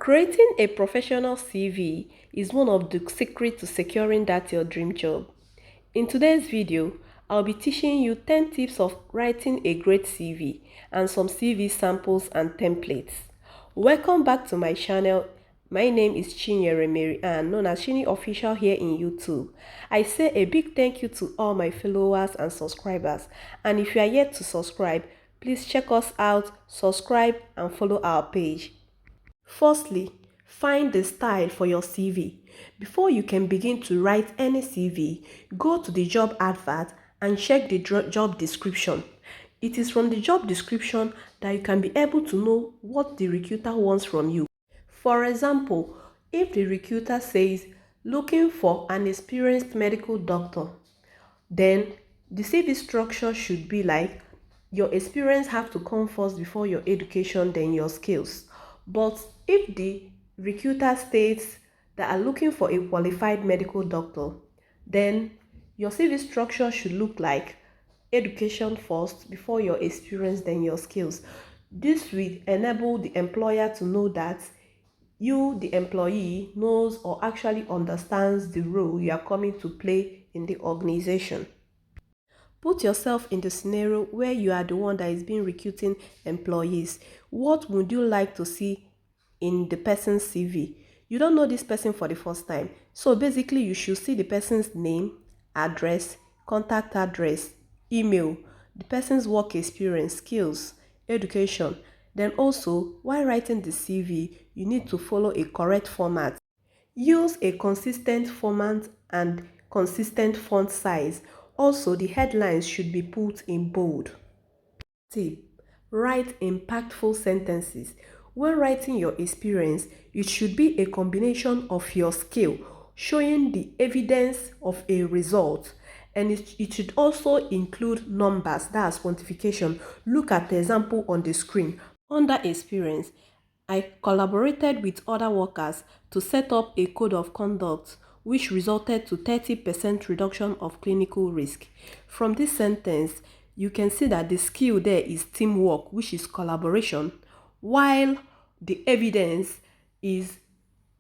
Creating a professional CV is one of the secrets to securing that your dream job. In today's video, I'll be teaching you 10 tips of writing a great CV and some CV samples and templates. Welcome back to my channel. My name is Chinny-official, known as Chinny-official here in YouTube. I say a big thank you to all my followers and subscribers. And if you are yet to subscribe, please check us out, subscribe and follow our page. Firstly, find the style for your CV. Before you can begin to write any CV, go to the job advert and check the job description. It is from the job description that you can be able to know what the recruiter wants from you. For example, if the recruiter says, looking for an experienced medical doctor, then the CV structure should be like, your experience have to come first before your education, then your skills. But if the recruiter states that are looking for a qualified medical doctor, then your CV structure should look like education first before your experience, then your skills. This will enable the employer to know that you, the employee, knows or actually understands the role you are coming to play in the organization. Put yourself in the scenario where you are the one that is being recruiting employees. What would you like to see in the person's CV? You don't know this person for the first time. So basically, you should see the person's name, address, contact address, email, the person's work experience, skills, education. Then also, while writing the CV, you need to follow a correct format. Use a consistent format and consistent font size. Also, the headlines should be put in bold. Tip: write impactful sentences. When writing your experience, it should be a combination of your skill, showing the evidence of a result, and it should also include numbers, that's quantification. Look at the example on the screen. Under experience, I collaborated with other workers to set up a code of conduct which resulted to 30% reduction of clinical risk. From this sentence, you can see that the skill there is teamwork, which is collaboration, while the evidence is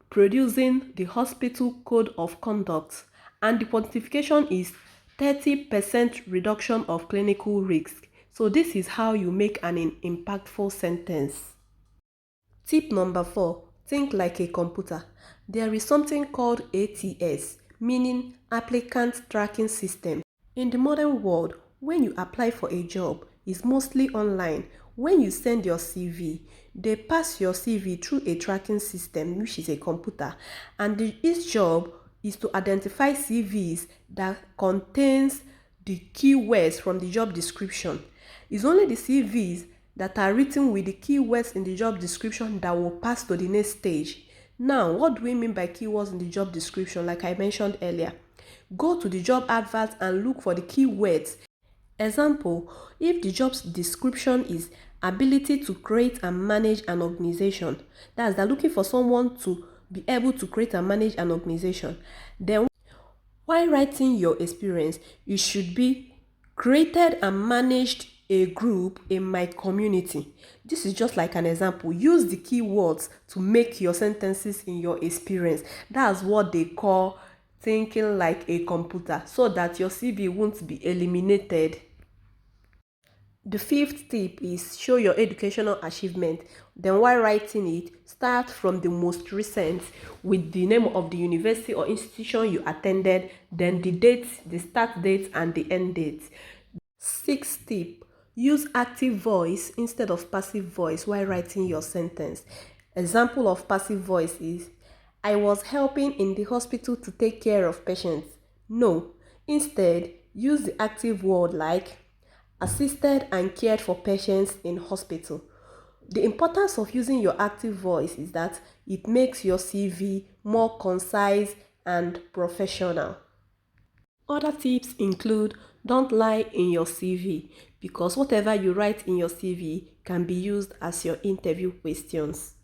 producing the hospital code of conduct, and the quantification is 30% reduction of clinical risk. So this is how you make an impactful sentence. Tip number 4, think like a computer. There is something called ATS, meaning Applicant Tracking System. In the modern world, when you apply for a job, it's mostly online. When you send your CV, they pass your CV through a tracking system, which is a computer, and its job is to identify CVs that contains the keywords from the job description. It's only the CVs that are written with the keywords in the job description that will pass to the next stage. Now, what do we mean by keywords in the job description? Like I mentioned earlier, go to the job advert and look for the keywords. Example, if the job description is ability to create and manage an organization, that's they're looking for someone to be able to create and manage an organization. Then, while writing your experience, you should be created and managed a group in my community. This is just like an example. Use the keywords to make your sentences in your experience. That's what they call thinking like a computer, so that your CV won't be eliminated. The 5th tip is show your educational achievement. Then while writing it, start from the most recent with the name of the university or institution you attended, then the date, the start date and the end date. 6th tip, use active voice instead of passive voice while writing your sentence. Example of passive voice is, I was helping in the hospital to take care of patients. No, instead, use the active word like assisted and cared for patients in hospital. The importance of using your active voice is that it makes your CV more concise and professional. Other tips include, don't lie in your CV, because whatever you write in your CV can be used as your interview questions.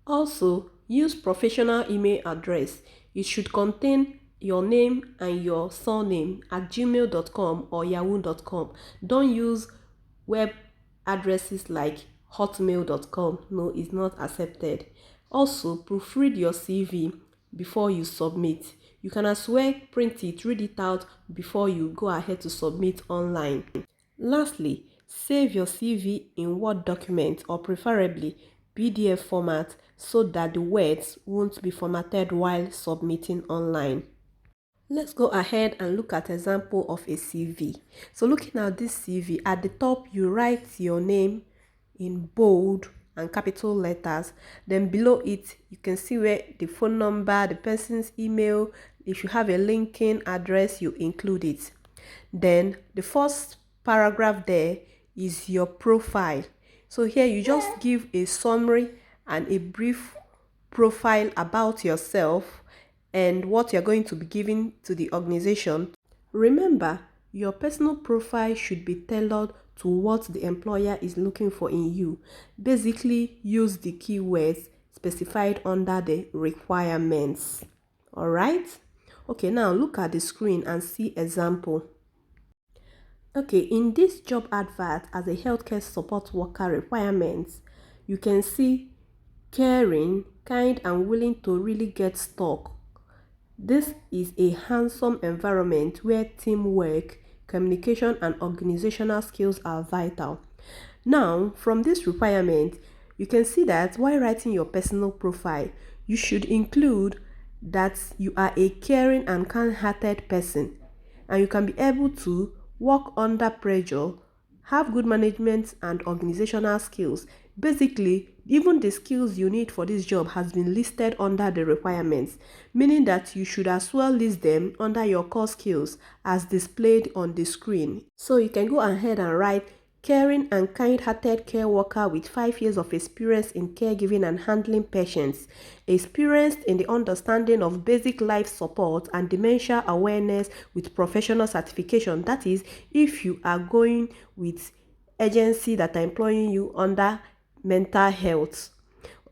Also, use professional email address. It should contain your name and your surname at gmail.com or yahoo.com. Don't use web addresses like hotmail.com. No, it's not accepted. Also, proofread your CV before you submit. You can as well print it, read it out before you go ahead to submit online. Lastly, save your CV in Word document or preferably PDF format so that the words won't be formatted while submitting online. Let's go ahead and look at example of a CV. So looking at this CV, at the top you write your name in bold and capital letters. Then below it, you can see where the phone number, the person's email, if you have a LinkedIn address, you include it. Then the first paragraph there is your profile. So here you just give a summary and a brief profile about yourself and what you're going to be giving to the organization. Remember, your personal profile should be tailored to what the employer is looking for in you. Basically, use the keywords specified under the requirements. All right? Okay, now look at the screen and see example. Okay, in this job advert as a healthcare support worker requirements, you can see caring, kind and willing to really get stuck. This is a handsome environment where teamwork, communication and organizational skills are vital. Now, from this requirement, you can see that while writing your personal profile, you should include that you are a caring and kind-hearted person and you can be able to work under pressure, have good management and organizational skills. Basically, even the skills you need for this job has been listed under the requirements, meaning that you should as well list them under your core skills as displayed on the screen. So you can go ahead and write caring and kind-hearted care worker with 5 years of experience in caregiving and handling patients, experienced in the understanding of basic life support and dementia awareness with professional certification. That is, if you are going with agency that are employing you under mental health.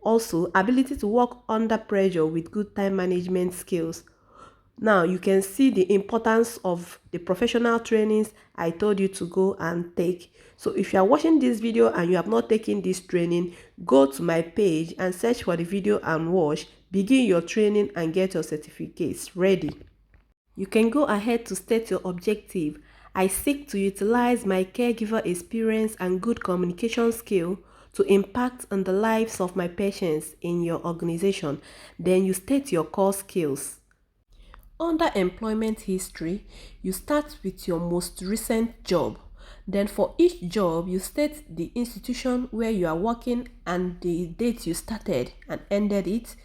Also, ability to work under pressure with good time management skills. Now, you can see the importance of the professional trainings I told you to go and take. So if you are watching this video and you have not taken this training, go to my page and search for the video and watch. Begin your training and get your certificates ready. You can go ahead to state your objective. I seek to utilize my caregiver experience and good communication skill to impact on the lives of my patients in your organization. Then you state your core skills. Under employment history, you start with your most recent job. Then for each job, you state the institution where you are working and the date you started and ended it.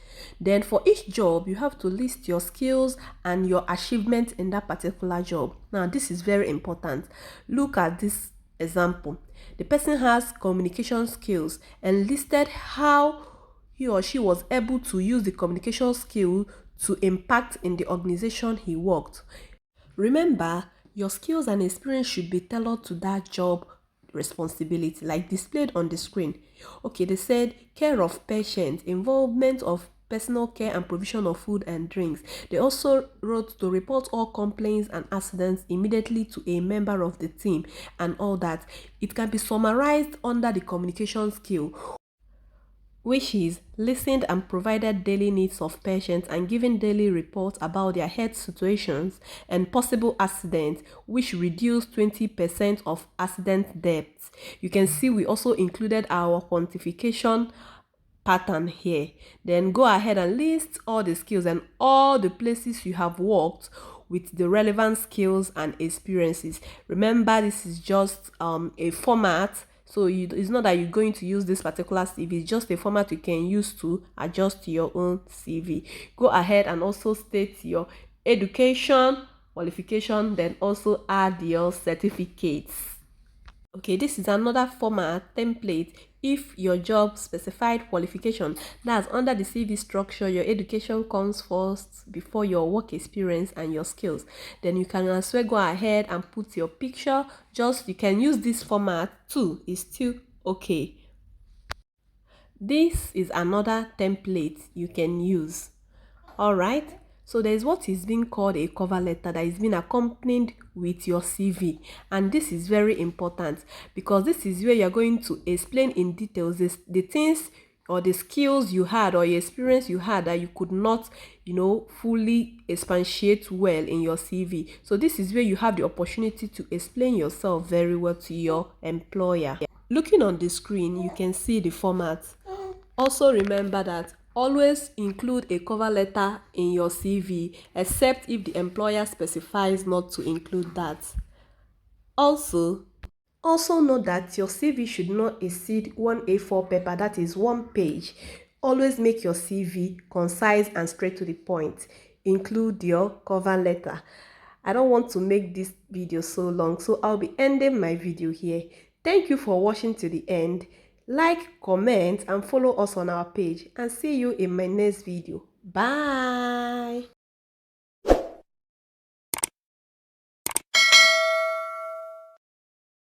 Then for each job, you have to list your skills and your achievements in that particular job. Now, this is very important. Look at this example. The person has communication skills and listed how he or she was able to use the communication skill to impact in the organization he worked. Remember, your skills and experience should be tailored to that job responsibility, like displayed on the screen. Okay, they said care of patients, involvement of personal care and provision of food and drinks. They also wrote to report all complaints and accidents immediately to a member of the team and all that. It can be summarized under the communication skill, which is listened and provided daily needs of patients and given daily reports about their health situations and possible accidents, which reduced 20% of accident deaths. You can see we also included our quantification pattern here. Then go ahead and list all the skills and all the places you have worked with the relevant skills and experiences. Remember, this is just a format. So it's not that you're going to use this particular CV, it's just a format you can use to adjust your own CV. Go ahead and also state your education, qualification, then also add your certificates. Okay, this is another format template. If your job specified qualification, that's under the CV structure, your education comes first before your work experience and your skills. Then you can as well go ahead and put your picture. Just you can use this format too. It's still okay. This is another template you can use. All right. So there is what is being called a cover letter that is being accompanied with your CV, and this is very important because this is where you're going to explain in details the things or the skills you had or your experience you had that you could not, fully expatiate well in your CV. So this is where you have the opportunity to explain yourself very well to your employer. Looking on the screen, you can see the format. Also remember that always include a cover letter in your CV, except if the employer specifies not to include that. Also note that your CV should not exceed one A4 paper, that is 1 page. Always make your CV concise and straight to the point. Include your cover letter. I don't want to make this video so long, so I'll be ending my video here. Thank you for watching to the end. Like, comment, and follow us on our page, and see you in my next video. Bye.